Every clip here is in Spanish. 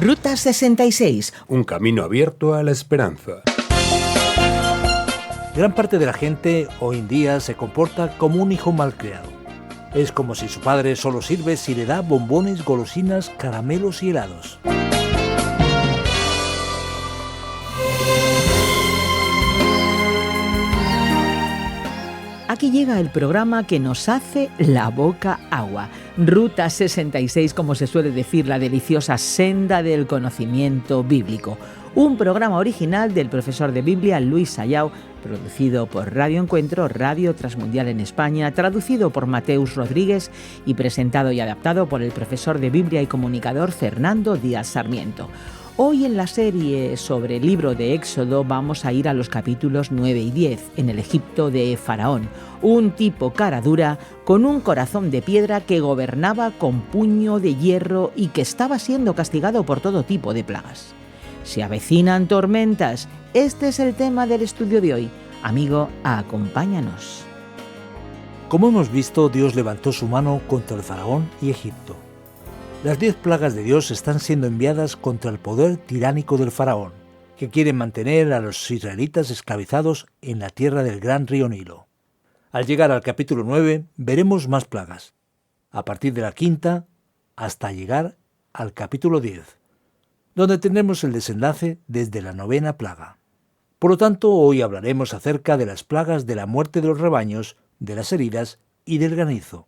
Ruta 66. Un camino abierto a la esperanza. Gran parte de la gente hoy en día se comporta como un hijo malcriado. Es como si su padre solo sirve si le da bombones, golosinas, caramelos y helados. Aquí llega el programa que nos hace la boca agua. Ruta 66, como se suele decir, la deliciosa senda del conocimiento bíblico. Un programa original del profesor de Biblia Luis Sayao, producido por Radio Encuentro, Radio Transmundial en España, traducido por Mateus Rodríguez y presentado y adaptado por el profesor de Biblia y comunicador Fernando Díaz Sarmiento. Hoy en la serie sobre el libro de Éxodo vamos a ir a los capítulos 9 y 10, en el Egipto de Faraón, un tipo cara dura con un corazón de piedra que gobernaba con puño de hierro y que estaba siendo castigado por todo tipo de plagas. Se avecinan tormentas. Este es el tema del estudio de hoy. Amigo, acompáñanos. Como hemos visto, Dios levantó su mano contra el faraón y Egipto. Las 10 plagas de Dios están siendo enviadas contra el poder tiránico del faraón, que quiere mantener a los israelitas esclavizados en la tierra del gran río Nilo. Al llegar al capítulo 9 veremos más plagas, a partir de la 5ª hasta llegar al capítulo 10, donde tendremos el desenlace desde la 9ª plaga. Por lo tanto, hoy hablaremos acerca de las plagas de la muerte de los rebaños, de las heridas y del granizo,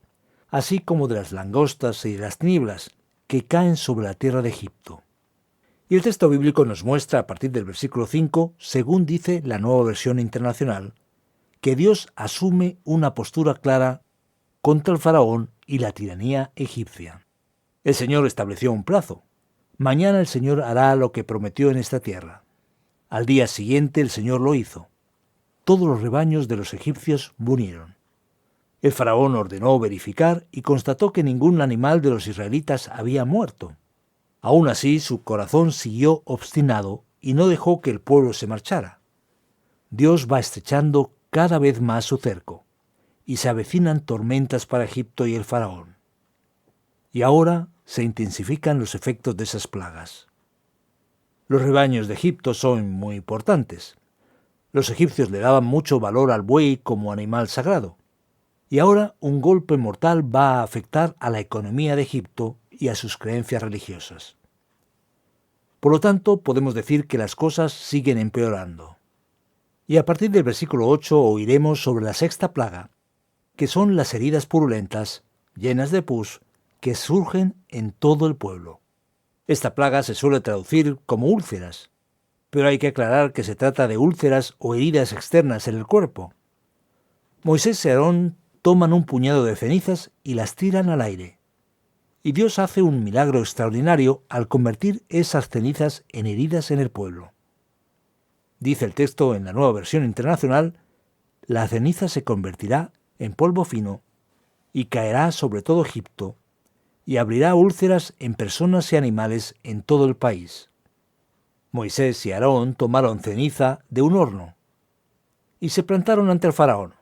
así como de las langostas y de las tinieblas que caen sobre la tierra de Egipto. Y el texto bíblico nos muestra a partir del versículo 5, según dice la Nueva Versión Internacional, que Dios asume una postura clara contra el faraón y la tiranía egipcia. El Señor estableció un plazo. Mañana el Señor hará lo que prometió en esta tierra. Al día siguiente el Señor lo hizo. Todos los rebaños de los egipcios murieron. El faraón ordenó verificar y constató que ningún animal de los israelitas había muerto. Aún así, su corazón siguió obstinado y no dejó que el pueblo se marchara. Dios va estrechando cada vez más su cerco, y se avecinan tormentas para Egipto y el faraón. Y ahora se intensifican los efectos de esas plagas. Los rebaños de Egipto son muy importantes. Los egipcios le daban mucho valor al buey como animal sagrado. Y ahora un golpe mortal va a afectar a la economía de Egipto y a sus creencias religiosas. Por lo tanto, podemos decir que las cosas siguen empeorando. Y a partir del versículo 8 oiremos sobre la 6ª plaga, que son las heridas purulentas, llenas de pus, que surgen en todo el pueblo. Esta plaga se suele traducir como úlceras, pero hay que aclarar que se trata de úlceras o heridas externas en el cuerpo. Moisés y Aarón toman un puñado de cenizas y las tiran al aire. Y Dios hace un milagro extraordinario al convertir esas cenizas en heridas en el pueblo. Dice el texto en la Nueva Versión Internacional, la ceniza se convertirá en polvo fino y caerá sobre todo Egipto y abrirá úlceras en personas y animales en todo el país. Moisés y Aarón tomaron ceniza de un horno y se plantaron ante el faraón.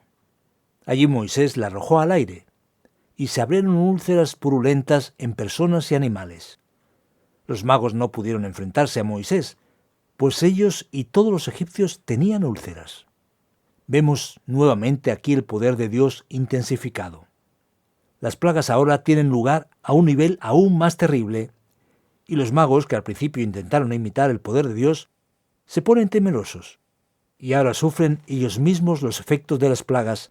Allí Moisés la arrojó al aire, y se abrieron úlceras purulentas en personas y animales. Los magos no pudieron enfrentarse a Moisés, pues ellos y todos los egipcios tenían úlceras. Vemos nuevamente aquí el poder de Dios intensificado. Las plagas ahora tienen lugar a un nivel aún más terrible, y los magos, que al principio intentaron imitar el poder de Dios, se ponen temerosos, y ahora sufren ellos mismos los efectos de las plagas,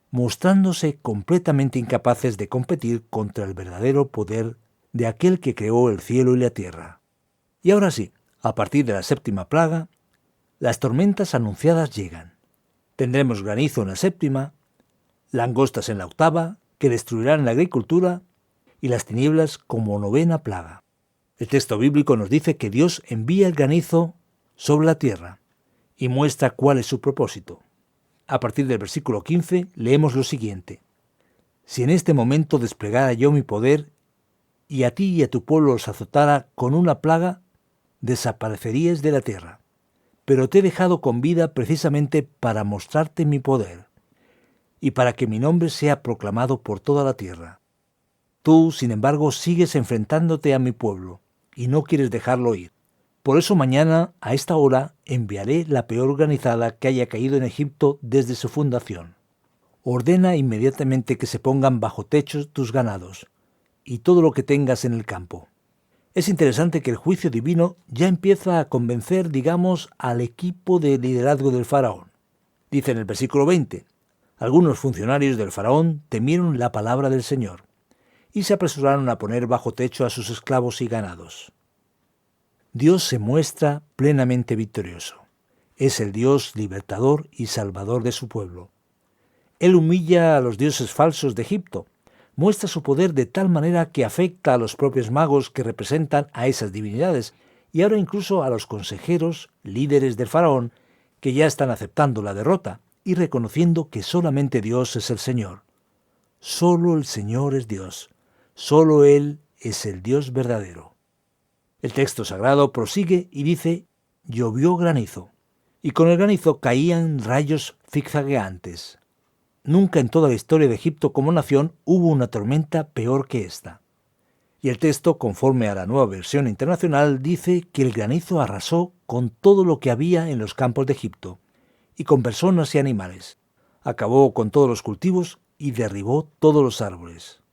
mostrándose completamente incapaces de competir contra el verdadero poder de aquel que creó el cielo y la tierra. Y ahora sí, a partir de la 7ª plaga, las tormentas anunciadas llegan. Tendremos granizo en la 7ª, langostas en la 8ª, que destruirán la agricultura, y las tinieblas como 9ª plaga. El texto bíblico nos dice que Dios envía el granizo sobre la tierra y muestra cuál es su propósito. A partir del versículo 15 leemos lo siguiente: Si en este momento desplegara yo mi poder, y a ti y a tu pueblo los azotara con una plaga, desapareceríais de la tierra. Pero te he dejado con vida precisamente para mostrarte mi poder, y para que mi nombre sea proclamado por toda la tierra. Tú, sin embargo, sigues enfrentándote a mi pueblo, y no quieres dejarlo ir. Por eso mañana, a esta hora, enviaré la peor granizada que haya caído en Egipto desde su fundación. Ordena inmediatamente que se pongan bajo techos tus ganados y todo lo que tengas en el campo. Es interesante que el juicio divino ya empieza a convencer, digamos, al equipo de liderazgo del faraón. Dice en el versículo 20, algunos funcionarios del faraón temieron la palabra del Señor y se apresuraron a poner bajo techo a sus esclavos y ganados. Dios se muestra plenamente victorioso. Es el Dios libertador y salvador de su pueblo. Él humilla a los dioses falsos de Egipto, muestra su poder de tal manera que afecta a los propios magos que representan a esas divinidades y ahora incluso a los consejeros, líderes del faraón, que ya están aceptando la derrota y reconociendo que solamente Dios es el Señor. Solo el Señor es Dios. Solo Él es el Dios verdadero. El texto sagrado prosigue y dice, llovió granizo, y con el granizo caían rayos zigzagueantes. Nunca en toda la historia de Egipto como nación hubo una tormenta peor que esta. Y el texto, conforme a la Nueva Versión Internacional, dice que el granizo arrasó con todo lo que había en los campos de Egipto, y con personas y animales. Acabó con todos los cultivos y derribó todos los árboles.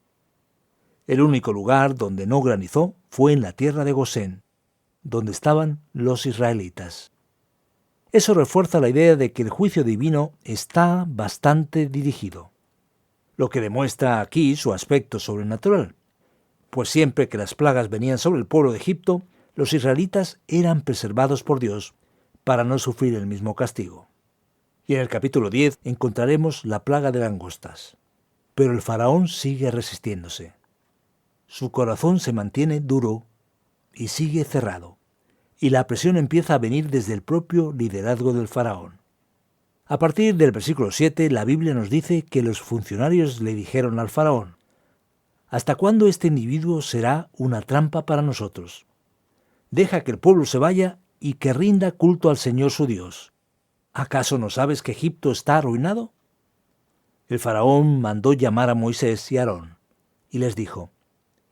El único lugar donde no granizó fue en la tierra de Gosén, donde estaban los israelitas. Eso refuerza la idea de que el juicio divino está bastante dirigido, lo que demuestra aquí su aspecto sobrenatural, pues siempre que las plagas venían sobre el pueblo de Egipto, los israelitas eran preservados por Dios para no sufrir el mismo castigo. Y en el capítulo 10 encontraremos la plaga de langostas. Pero el faraón sigue resistiéndose. Su corazón se mantiene duro y sigue cerrado, y la presión empieza a venir desde el propio liderazgo del faraón. A partir del versículo 7, la Biblia nos dice que los funcionarios le dijeron al faraón, ¿hasta cuándo este individuo será una trampa para nosotros? Deja que el pueblo se vaya y que rinda culto al Señor su Dios. ¿Acaso no sabes que Egipto está arruinado? El faraón mandó llamar a Moisés y a Aarón, y les dijo,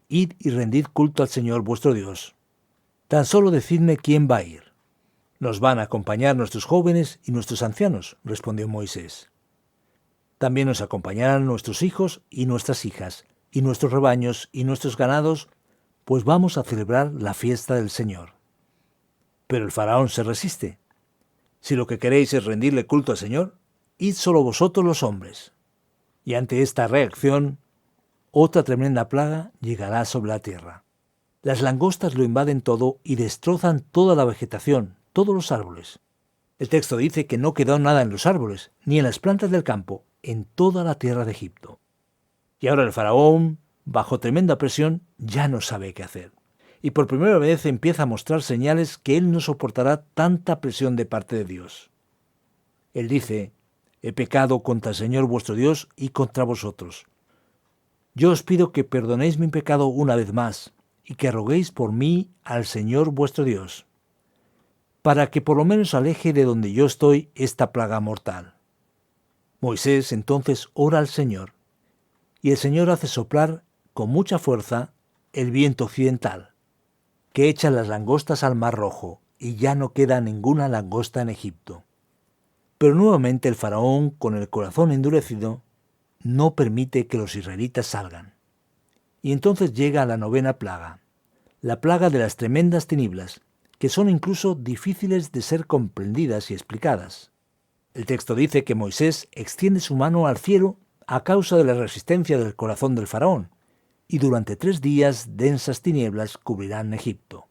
id y rendid culto al Señor vuestro Dios. Tan solo decidme quién va a ir. Nos van a acompañar nuestros jóvenes y nuestros ancianos, respondió Moisés. También nos acompañarán nuestros hijos y nuestras hijas, y nuestros rebaños y nuestros ganados, pues vamos a celebrar la fiesta del Señor. Pero el faraón se resiste. Si lo que queréis es rendirle culto al Señor, id solo vosotros los hombres. Y ante esta reacción, otra tremenda plaga llegará sobre la tierra. Las langostas lo invaden todo y destrozan toda la vegetación, todos los árboles. El texto dice que no quedó nada en los árboles, ni en las plantas del campo, en toda la tierra de Egipto. Y ahora el faraón, bajo tremenda presión, ya no sabe qué hacer. Y por primera vez empieza a mostrar señales que él no soportará tanta presión de parte de Dios. Él dice, he pecado contra el Señor vuestro Dios y contra vosotros. Yo os pido que perdonéis mi pecado una vez más, y que roguéis por mí al Señor vuestro Dios, para que por lo menos aleje de donde yo estoy esta plaga mortal. Moisés entonces ora al Señor, y el Señor hace soplar con mucha fuerza el viento occidental, que echa las langostas al Mar Rojo, y ya no queda ninguna langosta en Egipto. Pero nuevamente el faraón, con el corazón endurecido, no permite que los israelitas salgan. Y entonces llega la novena plaga, la plaga de las tremendas tinieblas, que son incluso difíciles de ser comprendidas y explicadas. El texto dice que Moisés extiende su mano al cielo a causa de la resistencia del corazón del faraón, y durante 3 días densas tinieblas cubrirán Egipto.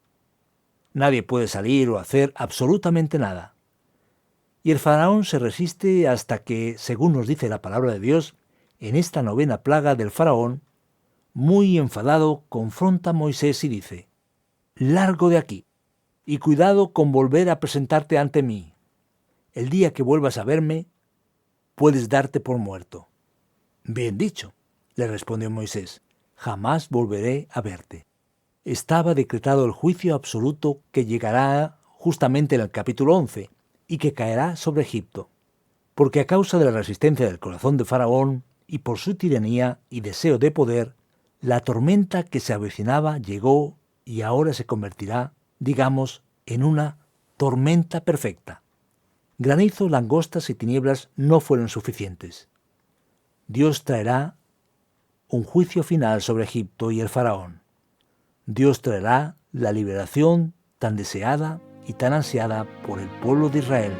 Nadie puede salir o hacer absolutamente nada. Y el faraón se resiste hasta que, según nos dice la palabra de Dios, en esta novena plaga del faraón, muy enfadado, confronta a Moisés y dice, «Largo de aquí, y cuidado con volver a presentarte ante mí. El día que vuelvas a verme, puedes darte por muerto». «Bien dicho», le respondió Moisés, «jamás volveré a verte». Estaba decretado el juicio absoluto que llegará justamente en el capítulo 11 y que caerá sobre Egipto, porque a causa de la resistencia del corazón de Faraón y por su tiranía y deseo de poder, la tormenta que se avecinaba llegó y ahora se convertirá, digamos, en una tormenta perfecta. Granizo, langostas y tinieblas no fueron suficientes. Dios traerá un juicio final sobre Egipto y el faraón. Dios traerá la liberación tan deseada y tan ansiada por el pueblo de Israel,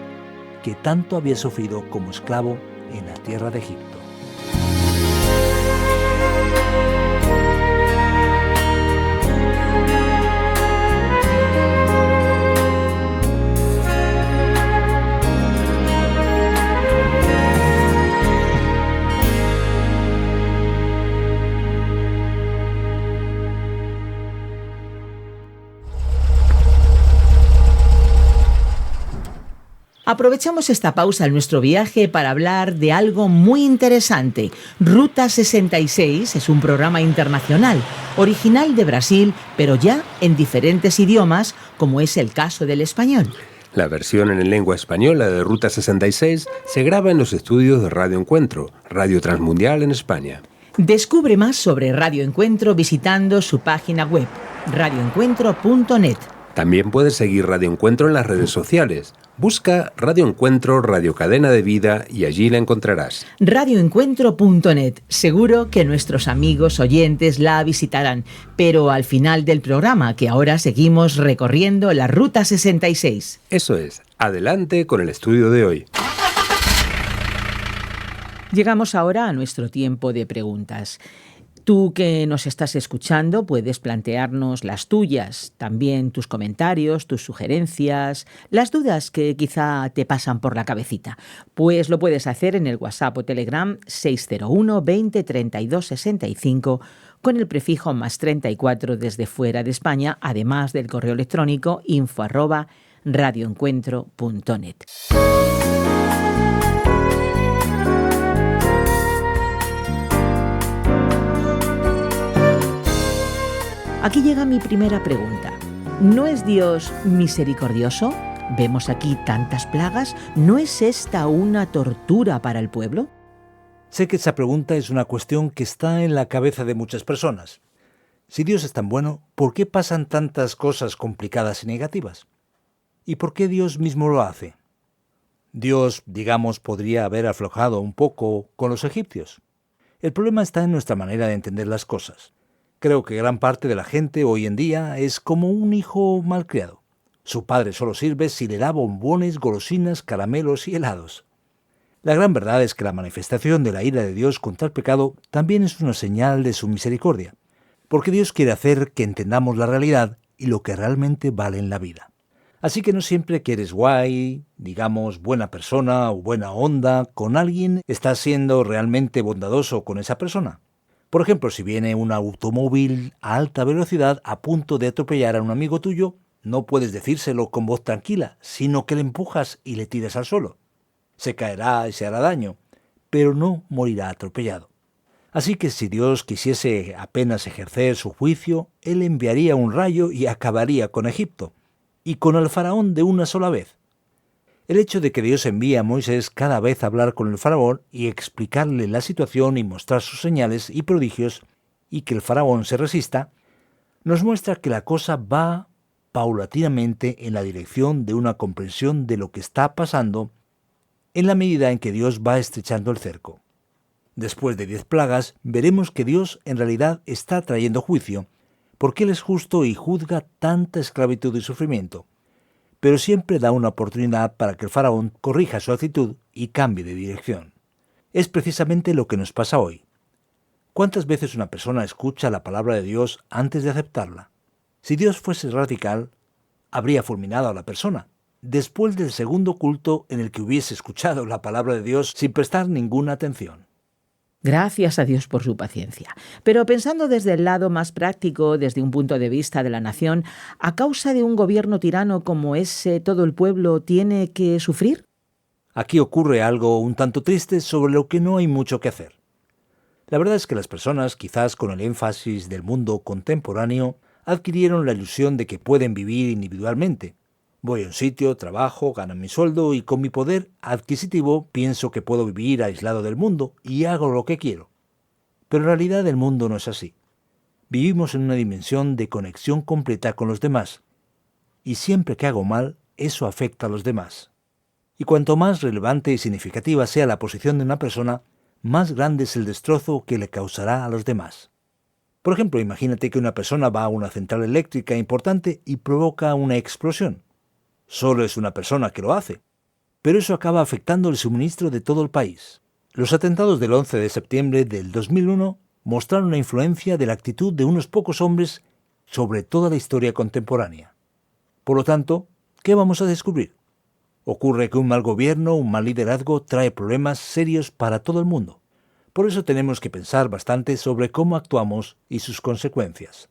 que tanto había sufrido como esclavo en la tierra de Egipto. Aprovechamos esta pausa en nuestro viaje para hablar de algo muy interesante. Ruta 66 es un programa internacional, original de Brasil, pero ya en diferentes idiomas, como es el caso del español. La versión en lengua española de Ruta 66 se graba en los estudios de Radio Encuentro, Radio Transmundial en España. Descubre más sobre Radio Encuentro visitando su página web, radioencuentro.net. También puedes seguir Radio Encuentro en las redes sociales. Busca Radio Encuentro, Radio Cadena de Vida y allí la encontrarás. Radioencuentro.net. Seguro que nuestros amigos oyentes la visitarán, pero al final del programa, que ahora seguimos recorriendo la Ruta 66. Eso es. Adelante con el estudio de hoy. Llegamos ahora a nuestro tiempo de preguntas. Tú que nos estás escuchando puedes plantearnos las tuyas, también tus comentarios, tus sugerencias, las dudas que quizá te pasan por la cabecita. Pues lo puedes hacer en el WhatsApp o Telegram 601 20 32 65 con el prefijo +34 desde fuera de España, además del correo electrónico info@radioencuentro.net. Aquí llega mi primera pregunta. ¿No es Dios misericordioso? Vemos aquí tantas plagas. ¿No es esta una tortura para el pueblo? Sé que esa pregunta es una cuestión que está en la cabeza de muchas personas. Si Dios es tan bueno, ¿por qué pasan tantas cosas complicadas y negativas? ¿Y por qué Dios mismo lo hace? Dios, digamos, podría haber aflojado un poco con los egipcios. El problema está en nuestra manera de entender las cosas. Creo que gran parte de la gente hoy en día es como un hijo malcriado. Su padre solo sirve si le da bombones, golosinas, caramelos y helados. La gran verdad es que la manifestación de la ira de Dios contra el pecado también es una señal de su misericordia, porque Dios quiere hacer que entendamos la realidad y lo que realmente vale en la vida. Así que no siempre que eres guay, digamos buena persona o buena onda con alguien, estás siendo realmente bondadoso con esa persona. Por ejemplo, si viene un automóvil a alta velocidad a punto de atropellar a un amigo tuyo, no puedes decírselo con voz tranquila, sino que le empujas y le tiras al suelo. Se caerá y se hará daño, pero no morirá atropellado. Así que si Dios quisiese apenas ejercer su juicio, Él enviaría un rayo y acabaría con Egipto, y con el faraón de una sola vez. El hecho de que Dios envíe a Moisés cada vez a hablar con el faraón y explicarle la situación y mostrar sus señales y prodigios, y que el faraón se resista, nos muestra que la cosa va paulatinamente en la dirección de una comprensión de lo que está pasando en la medida en que Dios va estrechando el cerco. Después de 10 plagas, veremos que Dios en realidad está trayendo juicio, porque Él es justo y juzga tanta esclavitud y sufrimiento, pero siempre da una oportunidad para que el faraón corrija su actitud y cambie de dirección. Es precisamente lo que nos pasa hoy. ¿Cuántas veces una persona escucha la palabra de Dios antes de aceptarla? Si Dios fuese radical, habría fulminado a la persona, después del segundo culto en el que hubiese escuchado la palabra de Dios sin prestar ninguna atención. Gracias a Dios por su paciencia. Pero pensando desde el lado más práctico, desde un punto de vista de la nación, ¿a causa de un gobierno tirano como ese todo el pueblo tiene que sufrir? Aquí ocurre algo un tanto triste sobre lo que no hay mucho que hacer. La verdad es que las personas, quizás con el énfasis del mundo contemporáneo, adquirieron la ilusión de que pueden vivir individualmente. Voy a un sitio, trabajo, gano mi sueldo y con mi poder adquisitivo pienso que puedo vivir aislado del mundo y hago lo que quiero. Pero en realidad el mundo no es así. Vivimos en una dimensión de conexión completa con los demás. Y siempre que hago mal, eso afecta a los demás. Y cuanto más relevante y significativa sea la posición de una persona, más grande es el destrozo que le causará a los demás. Por ejemplo, imagínate que una persona va a una central eléctrica importante y provoca una explosión. Solo es una persona que lo hace, pero eso acaba afectando el suministro de todo el país. Los atentados del 11 de septiembre del 2001 mostraron la influencia de la actitud de unos pocos hombres sobre toda la historia contemporánea. Por lo tanto, ¿qué vamos a descubrir? Ocurre que un mal gobierno, un mal liderazgo trae problemas serios para todo el mundo. Por eso tenemos que pensar bastante sobre cómo actuamos y sus consecuencias.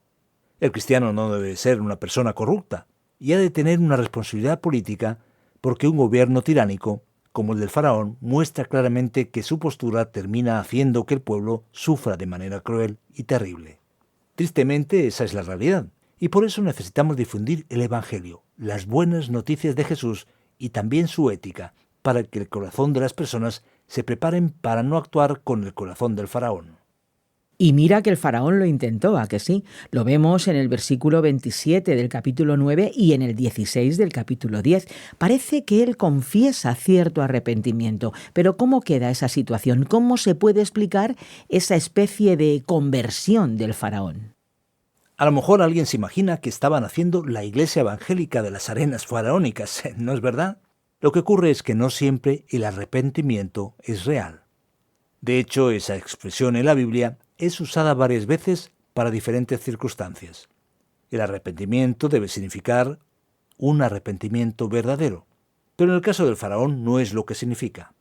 El cristiano no debe ser una persona corrupta y ha de tener una responsabilidad política porque un gobierno tiránico, como el del faraón, muestra claramente que su postura termina haciendo que el pueblo sufra de manera cruel y terrible. Tristemente, esa es la realidad, y por eso necesitamos difundir el Evangelio, las buenas noticias de Jesús y también su ética, para que el corazón de las personas se preparen para no actuar con el corazón del faraón. Y mira que el faraón lo intentó, ¿a que sí? Lo vemos en el versículo 27 del capítulo 9 y en el 16 del capítulo 10. Parece que él confiesa cierto arrepentimiento, pero ¿cómo queda esa situación? ¿Cómo se puede explicar esa especie de conversión del faraón? A lo mejor alguien se imagina que estaban haciendo la iglesia evangélica de las arenas faraónicas, ¿no es verdad? Lo que ocurre es que no siempre el arrepentimiento es real. De hecho, esa expresión en la Biblia es usada varias veces para diferentes circunstancias. El arrepentimiento debe significar un arrepentimiento verdadero, pero en el caso del faraón no es lo que significa.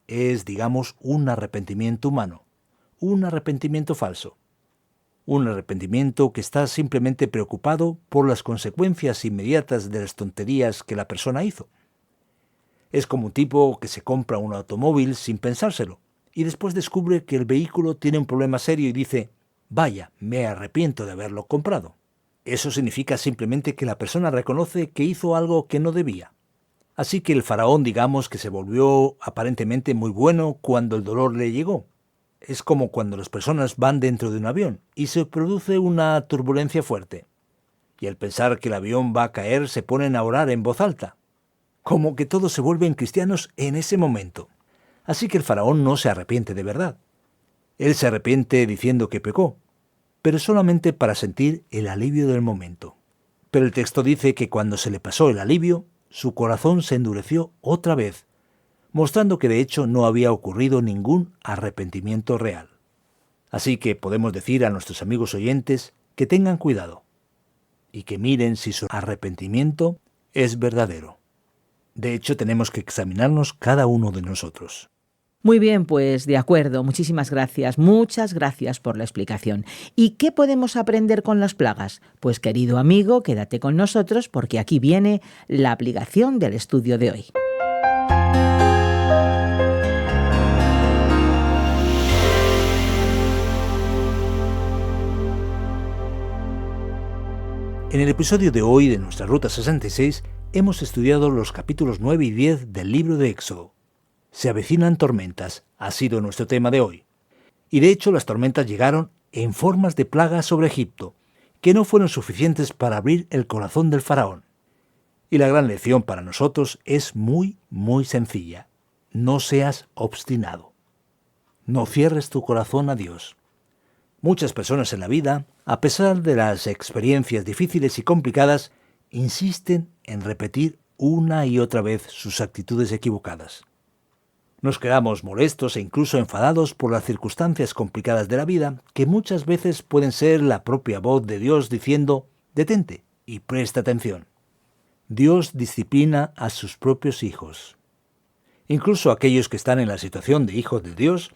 Es, digamos, un arrepentimiento humano, un arrepentimiento falso, un arrepentimiento que está simplemente preocupado por las consecuencias inmediatas de las tonterías que la persona hizo. Es como un tipo que se compra un automóvil sin pensárselo, y después descubre que el vehículo tiene un problema serio y dice, vaya, me arrepiento de haberlo comprado. Eso significa simplemente que la persona reconoce que hizo algo que no debía. Así que el faraón, digamos que se volvió aparentemente muy bueno cuando el dolor le llegó. Es como cuando las personas van dentro de un avión y se produce una turbulencia fuerte. Y al pensar que el avión va a caer se ponen a orar en voz alta. Como que todos se vuelven cristianos en ese momento. Así que el faraón no se arrepiente de verdad. Él se arrepiente diciendo que pecó, pero solamente para sentir el alivio del momento. Pero el texto dice que cuando se le pasó el alivio, su corazón se endureció otra vez, mostrando que de hecho no había ocurrido ningún arrepentimiento real. Así que podemos decir a nuestros amigos oyentes que tengan cuidado y que miren si su arrepentimiento es verdadero. De hecho, tenemos que examinarnos cada uno de nosotros. Muy bien, pues de acuerdo, muchas gracias por la explicación. ¿Y qué podemos aprender con las plagas? Pues querido amigo, quédate con nosotros porque aquí viene la aplicación del estudio de hoy. En el episodio de hoy de nuestra Ruta 66 hemos estudiado los capítulos 9 y 10 del libro de Éxodo. Se avecinan tormentas, ha sido nuestro tema de hoy. Y de hecho las tormentas llegaron en formas de plagas sobre Egipto, que no fueron suficientes para abrir el corazón del faraón. Y la gran lección para nosotros es muy sencilla. No seas obstinado. No cierres tu corazón a Dios. Muchas personas en la vida, a pesar de las experiencias difíciles y complicadas, insisten en repetir una y otra vez sus actitudes equivocadas. Nos quedamos molestos e incluso enfadados por las circunstancias complicadas de la vida, que muchas veces pueden ser la propia voz de Dios diciendo, detente y presta atención. Dios disciplina a sus propios hijos. Incluso aquellos que están en la situación de hijos de Dios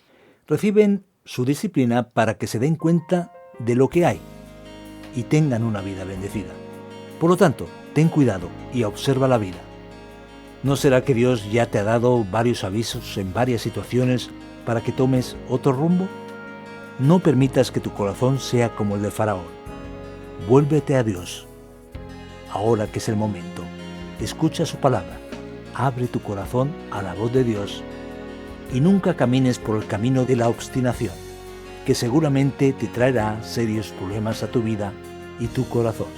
reciben su disciplina para que se den cuenta de lo que hay y tengan una vida bendecida. Por lo tanto, ten cuidado y observa la vida. ¿No será que Dios ya te ha dado varios avisos en varias situaciones para que tomes otro rumbo? No permitas que tu corazón sea como el del faraón. Vuélvete a Dios. Ahora que es el momento, escucha su palabra. Abre tu corazón a la voz de Dios y nunca camines por el camino de la obstinación. que seguramente te traerá serios problemas a tu vida y tu corazón.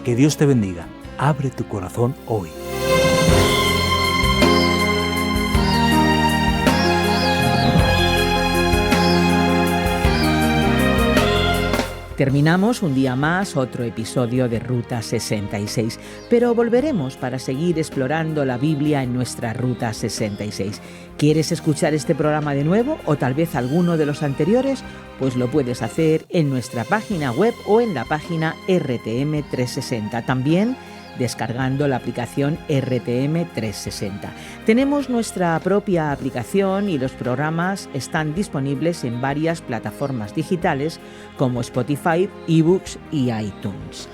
Que Dios te bendiga. Abre tu corazón hoy. Terminamos un día más otro episodio de Ruta 66, pero volveremos para seguir explorando la Biblia en nuestra Ruta 66. ¿Quieres escuchar este programa de nuevo o tal vez alguno de los anteriores? Pues lo puedes hacer en nuestra página web o en la página RTM 360. También descargando la aplicación RTM 360. Tenemos nuestra propia aplicación y los programas están disponibles en varias plataformas digitales como Spotify, eBooks y iTunes.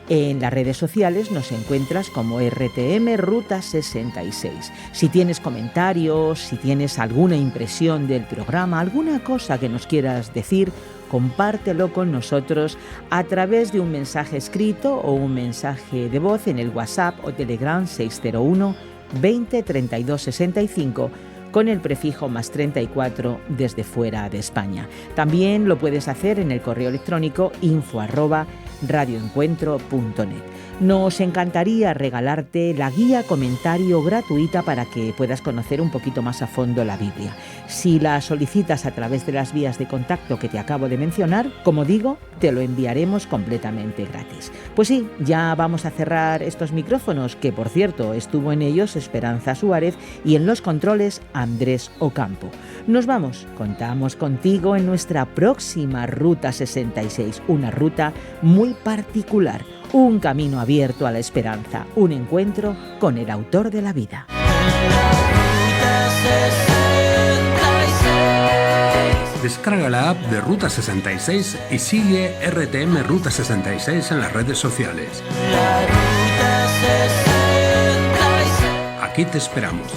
En las redes sociales nos encuentras como RTM Ruta 66. Si tienes comentarios, si tienes alguna impresión del programa, alguna cosa que nos quieras decir, compártelo con nosotros a través de un mensaje escrito o un mensaje de voz en el WhatsApp o Telegram 601 20 32 65 con el prefijo +34 desde fuera de España. También lo puedes hacer en el correo electrónico info@radioencuentro.net. Nos encantaría regalarte la guía comentario gratuita para que puedas conocer un poquito más a fondo la Biblia. Si la solicitas a través de las vías de contacto que te acabo de mencionar, como digo, te lo enviaremos completamente gratis. Pues sí, ya vamos a cerrar estos micrófonos, que por cierto estuvo en ellos Esperanza Suárez y en los controles Andrés Ocampo. Nos vamos, contamos contigo en nuestra próxima Ruta 66, una ruta muy particular. Un camino abierto a la esperanza, un encuentro con el autor de la vida. Descarga la app de Ruta 66 y sigue RTM Ruta 66 en las redes sociales. Aquí te esperamos.